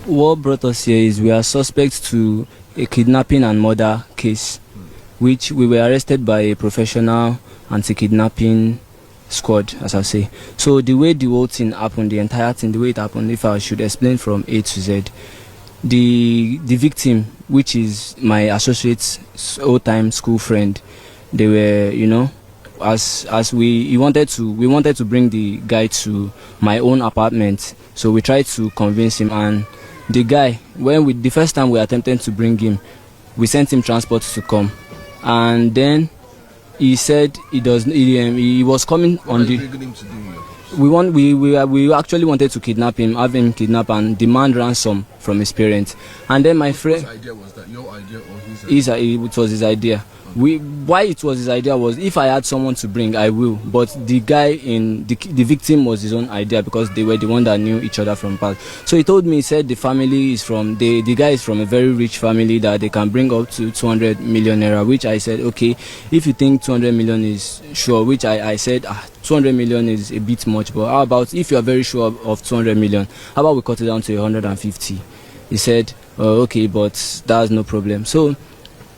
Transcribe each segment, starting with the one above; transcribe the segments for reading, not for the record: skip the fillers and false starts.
what brought us here is we are suspects to a kidnapping and murder case, which we were arrested by a professional anti-kidnapping squad, as I say. So the way the whole thing happened, the entire thing, the way it happened, if I should explain from A to Z, the victim, which is my associate's old-time school friend, they were, we wanted to bring the guy to my own apartment. So we tried to convince him, and the guy, the first time we attempted to bring him, we sent him transport to come, and then he said he was coming on the. We actually wanted to kidnap him, have him kidnapped, and demand ransom from his parents. And then my friend. Whose idea was that? Your idea or his idea? It was his idea. Why it was his idea was, if I had someone to bring, I will. But the guy the victim was his own idea, because they were the one that knew each other from past. So he told me, he said the family is from the guy is from a very rich family that they can bring up to 200 million naira. Which I said, okay, if you think 200 million is sure, which I said 200 million is a bit much, but how about if you are very sure of 200 million? How about we cut it down to 150? He said, okay, but that's no problem. So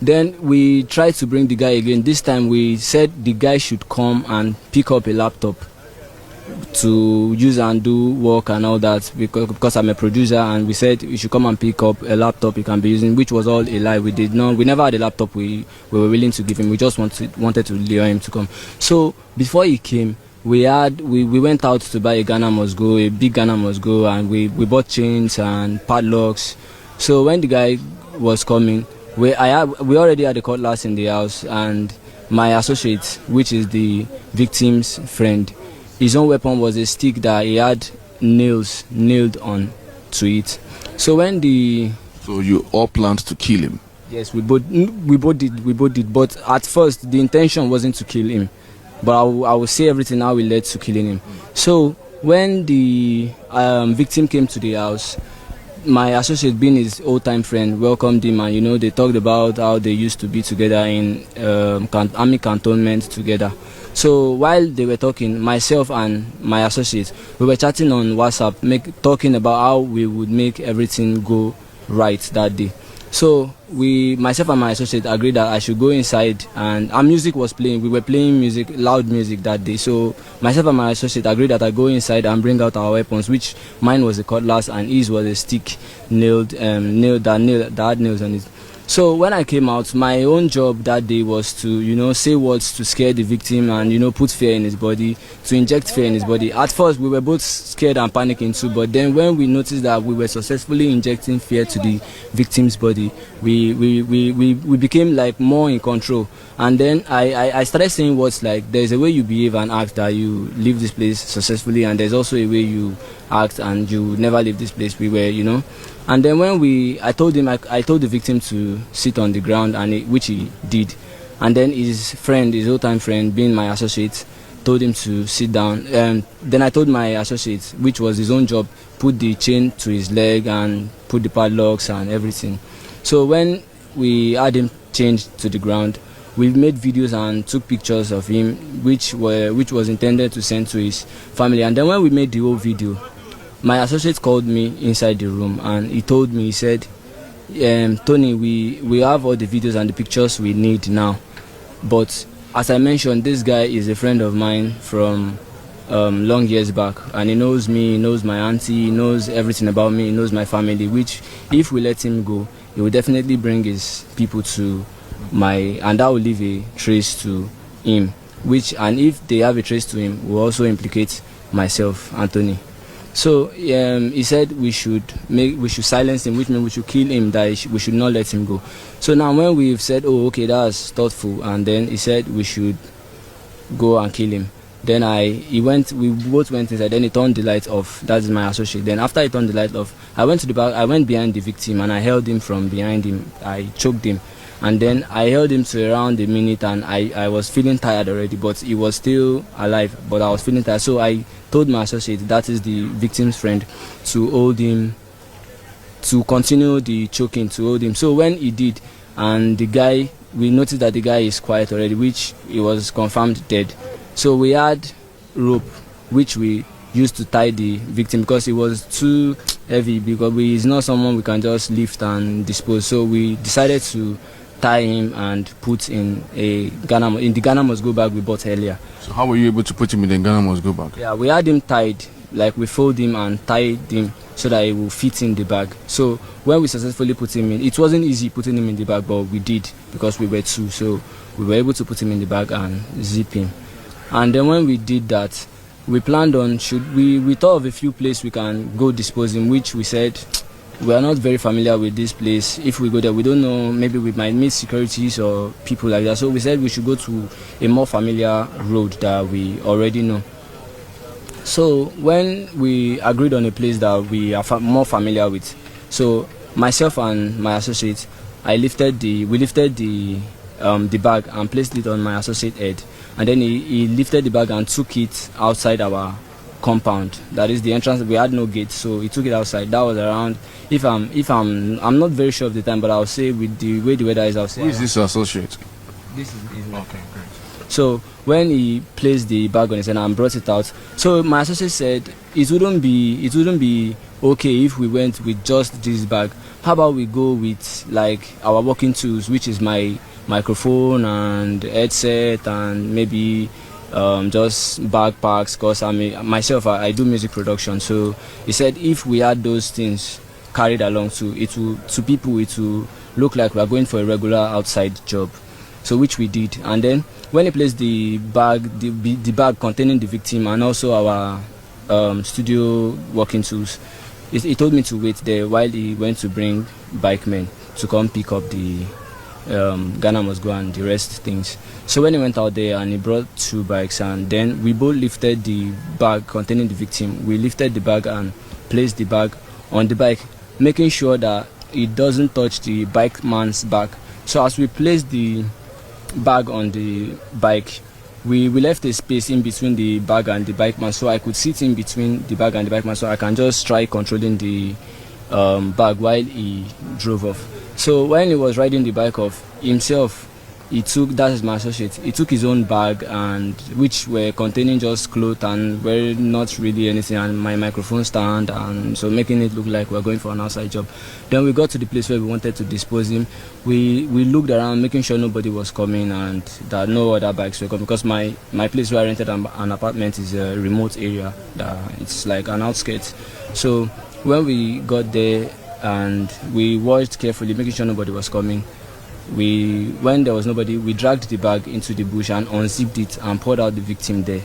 then we tried to bring the guy again. This time we said the guy should come and pick up a laptop to use and do work and all that, because I'm a producer, and we said you should come and pick up a laptop he can be using, which was all a lie. We never had a laptop we were willing to give him. We just wanted to lure him to come. So before he came, we went out to buy a Ghana Must Go, a big Ghana Must Go, and we bought chains and padlocks. So when the guy was coming, we already had a cutlass in the house, and my associate, which is the victim's friend, his own weapon was a stick that he had nails nailed on to it. So when So you all planned to kill him? Yes, we both did. But at first the intention wasn't to kill him, but I will say everything how we led to killing him. So when the victim came to the house, my associate, being his old-time friend, welcomed him, and they talked about how they used to be together in army cantonment together. So while they were talking, myself and my associate, we were chatting on WhatsApp, talking about how we would make everything go right that day. So myself and my associate agreed that I should go inside, and our music was playing. We were playing music, loud music that day. So myself and my associate agreed that I go inside and bring out our weapons, which mine was a cutlass and his was a stick that had nails on it. So when I came out, my own job that day was to, say words to scare the victim and, put fear in his body, to inject fear in his body. At first, we were both scared and panicking too, but then when we noticed that we were successfully injecting fear to the victim's body, we became like more in control. And then I started saying words like, there's a way you behave and act that you leave this place successfully, and there's also a way you act and you never leave this place. We were, And then when I told the victim to sit on the ground, which he did. And then his old-time friend, being my associate, told him to sit down. Then I told my associate, which was his own job, put the chain to his leg and put the padlocks and everything. So when we had him chained to the ground, we made videos and took pictures of him, which was intended to send to his family. And then when we made the whole video, my associate called me inside the room, and he told me, he said, Tony, we have all the videos and the pictures we need now. But as I mentioned, this guy is a friend of mine from long years back, and he knows me, he knows my auntie, he knows everything about me, he knows my family, which if we let him go, he will definitely bring his people to and that will leave a trace to him, and if they have a trace to him, will also implicate myself, Anthony. So he said we should silence him, which means we should kill him, that we should not let him go. So now when we've said, oh, okay, that's thoughtful, and then he said we should go and kill him. Then we both went inside, then he turned the light off. That's my associate. Then after he turned the light off, I went to the back, I went behind the victim, and I held him from behind him. I choked him. And then I held him to around a minute, and I was feeling tired already, but he was still alive, but I was feeling tired. So I told my associate, that is the victim's friend, to hold him, to continue the choking, to hold him. So when he did, and we noticed that the guy is quiet already, which he was confirmed dead. So we had rope, which we used to tie the victim because it was too heavy, because he's not someone we can just lift and dispose. So we decided to tie him and put in the Ghana must go bag we bought earlier. So how were you able to put him in the Ghana must go bag? Yeah, we had him tied, like we fold him and tied him so that it will fit in the bag. So when we successfully put him in, it wasn't easy putting him in the bag, but we did because we were two. So we were able to put him in the bag and zip him. And then when we did that, we planned on, we thought of a few places we can go dispose him, which we said we are not very familiar with this place. If we go there, we don't know, maybe we might meet securities or people like that. So we said we should go to a more familiar road that we already know. So when we agreed on a place that we are more familiar with, so myself and my associate, we lifted the bag and placed it on my associate head, and then he lifted the bag and took it outside our compound. That is the entrance. We had no gate, so he took it outside. That was around, I'm not very sure of the time, but I'll say with the way the weather is, I'll say. Who is this associate? This is okay, great. So when he placed the bag on his head and brought it out, so my associate said it wouldn't be okay if we went with just this bag. How about we go with like our working tools, which is my microphone and headset and maybe just backpacks, because I do music production. So he said if we had those things carried along to people, it will look like we are going for a regular outside job. So which we did. And then when he placed the bag containing the victim and also our studio working tools, he told me to wait there while he went to bring bikemen to come pick up the Ghana must go and the rest things. So when he went out there and he brought 2 bikes, and then we both lifted the bag containing the victim. We lifted the bag and placed the bag on the bike, making sure that it doesn't touch the bike man's back. So as we placed the bag on the bike, we left a space in between the bag and the bike man, so I could sit in between the bag and the bike man, so I can just try controlling the bag while he drove off. So when he was riding the bike off himself, that is my associate, he took his own bag, and which were containing just clothes and were not really anything, and my microphone stand, and so making it look like we're going for an outside job. Then we got to the place where we wanted to dispose him. We looked around, making sure nobody was coming and that no other bikes were coming, because my place where I rented an apartment is a remote area, it's like an outskirts. So when we got there and we watched carefully, making sure nobody was coming, when there was nobody, we dragged the bag into the bush and unzipped it and poured out the victim there.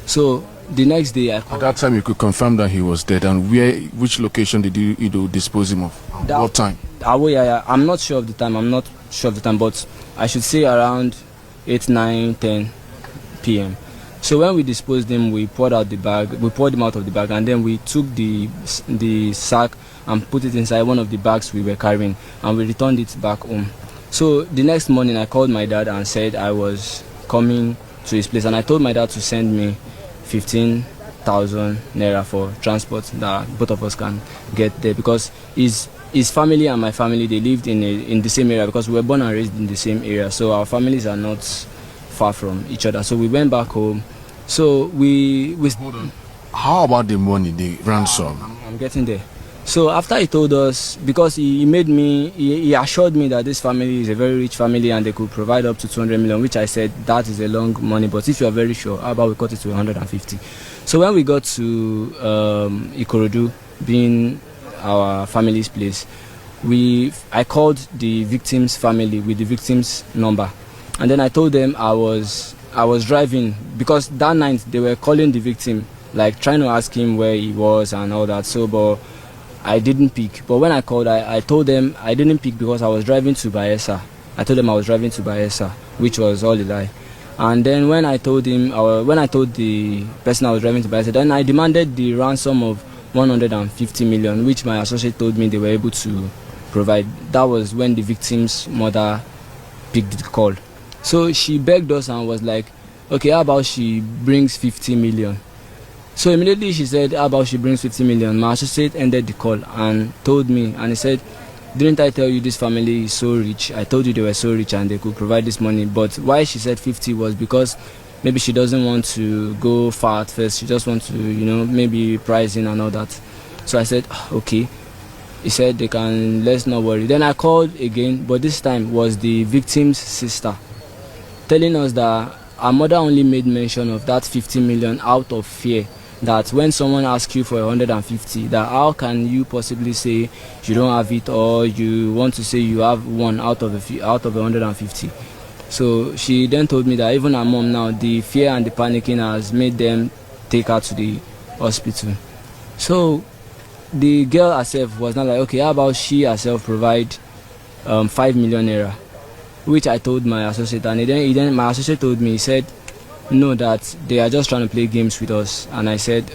So the next day, at that time, you could confirm that he was dead. And which location did you dispose him of? What time? Yeah. I'm not sure of the time. But I should say around 8, 9, 10 p.m. So when we disposed him, we poured him out of the bag, and then we took the sack and put it inside one of the bags we were carrying, and we returned it back home. So the next morning, I called my dad and said I was coming to his place, and I told my dad to send me 15,000 naira for transport that both of us can get there, because his family and my family, they lived in the same area, because we were born and raised in the same area, so our families are not far from each other. So we went back home. So we hold on. How about the money, the ransom? I'm getting there. So after he told us, because he assured me that this family is a very rich family and they could provide up to 200 million, which I said that is a long money, but if you are very sure, how about we cut it to 150? So when we got to Ikorodu, being our family's place, I called the victim's family with the victim's number, and then I told them I was driving, because that night they were calling the victim, like trying to ask him where he was and all that. So, but I didn't pick. But when I called, I told them I didn't pick because I was driving to Bayelsa. I told them I was driving to Bayelsa, which was all a lie. And then when I told the person I was driving to Bayelsa, then I demanded the ransom of 150 million, which my associate told me they were able to provide. That was when the victim's mother picked the call. So she begged us and was like, okay, how about she brings 50 million? So immediately she said, how about she brings 50 million? My associate ended the call and told me, and he said, didn't I tell you this family is so rich? I told you they were so rich and they could provide this money. But why she said 50 was because maybe she doesn't want to go far at first. She just wants to, maybe price in and all that. So I said, okay. He said they can, let's not worry. Then I called again, but this time was the victim's sister, telling us that our mother only made mention of that 50 million out of fear that when someone asks you for 150, that how can you possibly say you don't have it, or you want to say you have one out of 150. So she then told me that even her mom now, the fear and the panicking has made them take her to the hospital. So the girl herself was not like, okay, how about she herself provide 5 million naira, which I told my associate, and then my associate told me, he said, no, that they are just trying to play games with us. And I said,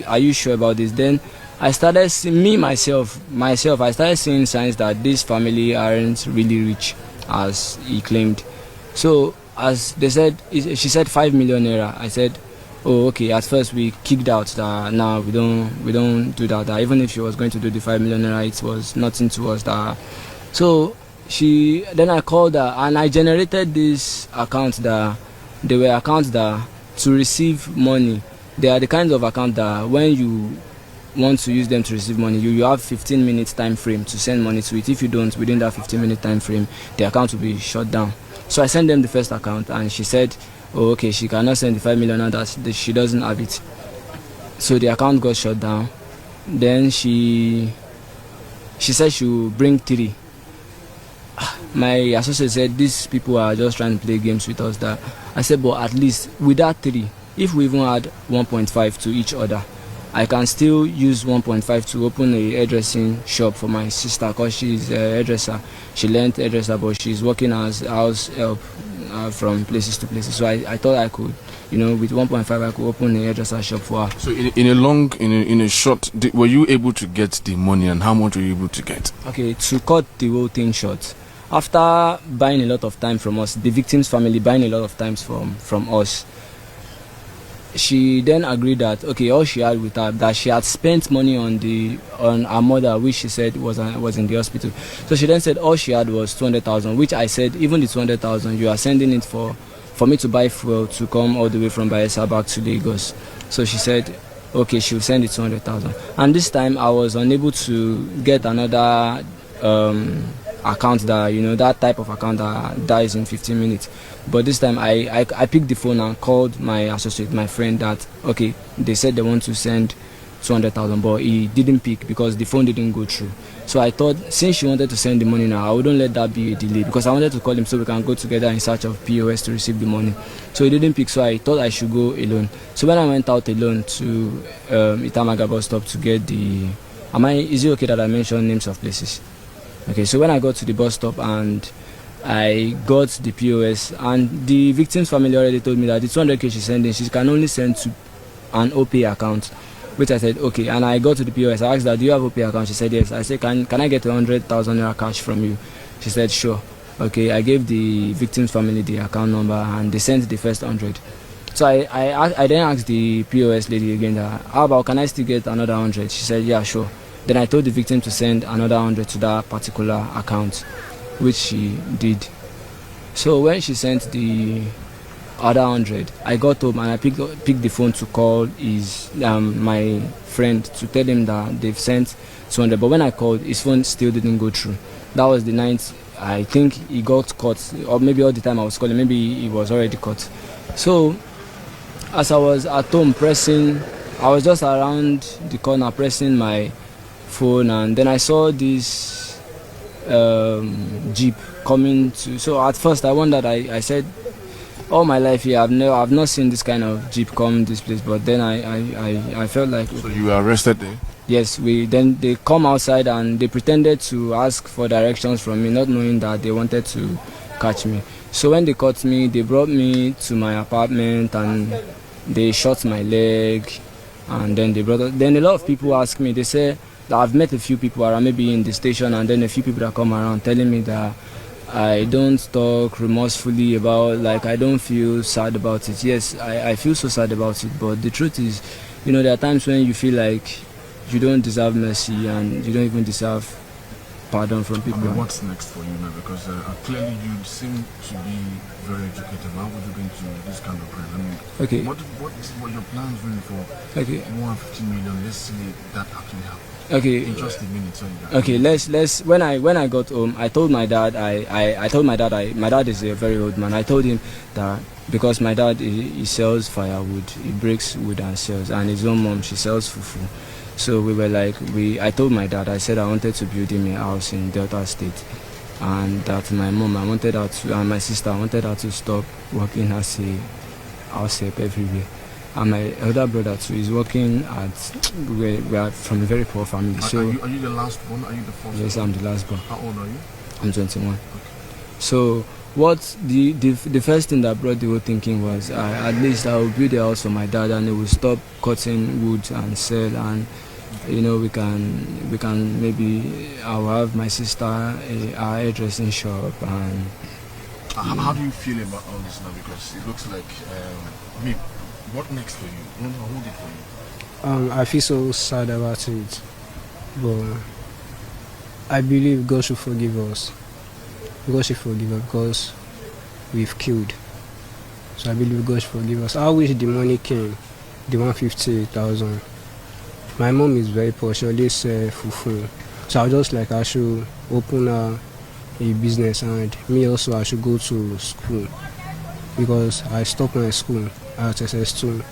are you sure about this? Then I started seeing myself, I started seeing signs that this family aren't really rich as he claimed. So as they said, she said 5 million naira. I said, oh, okay. At first we kicked out that now we don't do that. That even if she was going to do the 5 million naira, it was nothing to us. That so then I called her and I generated this account that they were accounts that to receive money. They are the kinds of accounts that when you want to use them to receive money, you have 15 minutes time frame to send money to it. If you don't, within that 15-minute time frame, the account will be shut down. So I sent them the first account and she said, oh, okay, she cannot send the 5 million and that she doesn't have it. So the account got shut down. Then she said she will bring 3. My associate said these people are just trying to play games with us. That I said, but at least with that 3, if we even add 1.5 to each other, I can still use 1.5 to open a hairdressing shop for my sister, because she's a hairdresser. She learned hairdresser, but she's working as house help from places to places. So I thought I could, with 1.5 I could open a hairdresser shop for her. So in a short, were you able to get the money, and how much were you able to get? Okay, to cut the whole thing short, after buying a lot of time from us, the victim's family buying a lot of times from us, she then agreed that okay, all she had with her, that she had spent money on her mother, which she said was in the hospital. So she then said all she had was 200,000, which I said even the 200,000 you are sending it for me to buy fuel to come all the way from Bayelsa back to Lagos. So she said okay, she'll send it 200,000. And this time I was unable to get another account that that type of account that dies in 15 minutes. But this time I picked the phone and called my associate, my friend, that okay, they said they want to send 200,000, but he didn't pick because the phone didn't go through. So I thought since she wanted to send the money now, I wouldn't let that be a delay, because I wanted to call him so we can go together in search of POS to receive the money. So he didn't pick, so I thought I should go alone. So when I went out alone to Itamaga bus stop to get the is it okay that I mention names of places? Okay, so when I got to the bus stop and I got the POS, and the victim's family already told me that the 200k she's sending, she can only send to an OPay account, which I said okay. And I got to the POS, I asked her, do you have OPay account? She said yes. I said, can I get 100,000 naira cash from you? She said sure. Okay, I gave the victim's family the account number and they sent the first 100. So I then asked the POS lady again that, how about can I still get another 100? She said yeah, sure. Then I told the victim to send another 100 to that particular account, which she did. So when she sent the other 100, I got home and I picked the phone to call my friend to tell him that they've sent 200. But when I called, his phone still didn't go through. That was the night I think he got caught, or maybe all the time I was calling, maybe he was already caught. So as I was at home I was just around the corner pressing my phone, and then I saw this jeep coming to. So at first I wondered. I said, all my life here I've not seen this kind of jeep come this place. But then I felt like. So you were arrested there? Yes, then they come outside and they pretended to ask for directions from me, not knowing that they wanted to catch me. So when they caught me, they brought me to my apartment and they shot my leg, and then then a lot of people ask me. They say that I've met a few people around, maybe in the station, and then a few people that come around telling me that I don't talk remorsefully about, like I don't feel sad about it. Yes, I feel so sad about it, but the truth is, there are times when you feel like you don't deserve mercy and you don't even deserve pardon from people. I mean, what's next for you now? Because clearly you seem to be very educated. How would you get into this kind of brand? I mean, Okay. what your plans really for Okay. 150 million? Let's see that actually happen. Okay. In just a minute, sorry. Okay, let's when I got home, I told my dad my dad is a very old man. I told him that because my dad he sells firewood, he breaks wood and sells, and his own mom, she sells fufu. So we were like, I told my dad, I said I wanted to build him a house in Delta State, and that my mom, I wanted her to, and my sister, I wanted her to stop working as a house help everywhere. And my elder brother too is working at, we are from a very poor family. So are you the last one? Are you the first? Yes, I'm the last one. How old are you? I'm 21. Okay. So what the first thing that brought the whole thinking was, at least I will build a house for my dad, and he will stop cutting wood and sell, and we can maybe I'll have my sister our hairdressing shop. And how do you feel about all this now? Because it looks like what next for you? What hold it for you? I feel so sad about it, but I believe God should forgive us. God should forgive us because we've killed. So I believe God should forgive us. I wish the money came, the 150,000. My mom is very poor. She always fufu. So I just I should open a business, and me also I should go to school because I stopped my school at SS2.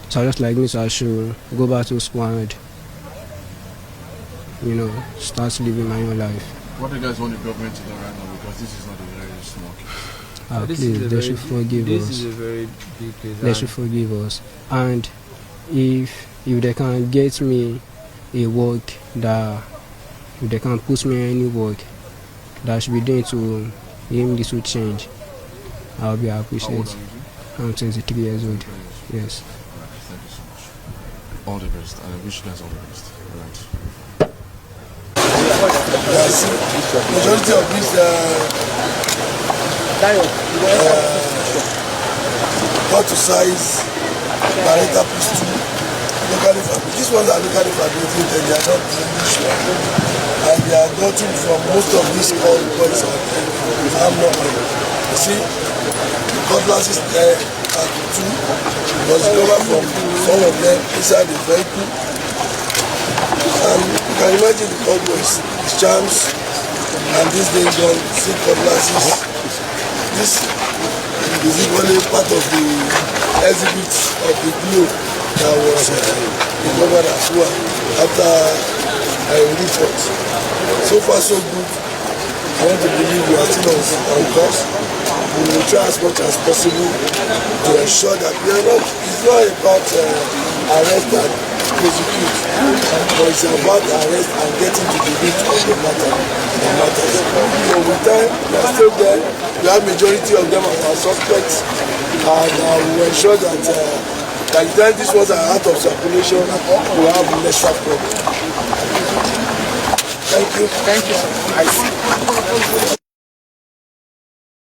So I just me, so I should go back to school and start living my own life. What do you guys want the government to do right now? Because this is not a very small case. Please, they should forgive us. This is a very big case. They should forgive us. And if they can get me a work if they can put me any work that should be doing to him this will change, I'll be appreciated. I'm 23 years old. Yes. Right, thank you so much. All the best. I wish you guys all the best. All right. Majority of these cut to size parental pistol locally fabricated. These ones are locally fabricated and they are not English and they are gotten from most of these old boys out there. I'm not one. You see, the cutlasses there are two was covered from some of them inside the vehicle. And you can imagine the cowboys, the charms, and these days on see cutlasses. This is equally part of the exhibit of the globe that was recovered as well after a report. So far so good. I want to believe we are still on course. We will try as much as possible to ensure that we are not, it's not about arrest and prosecute, but it's about arrest and getting to the root of the matters. So with time, we are still there. We have majority of them as our suspects, and we will ensure that by the time these ones are out of circulation, we will have lesser problem. Thank you. Thank you.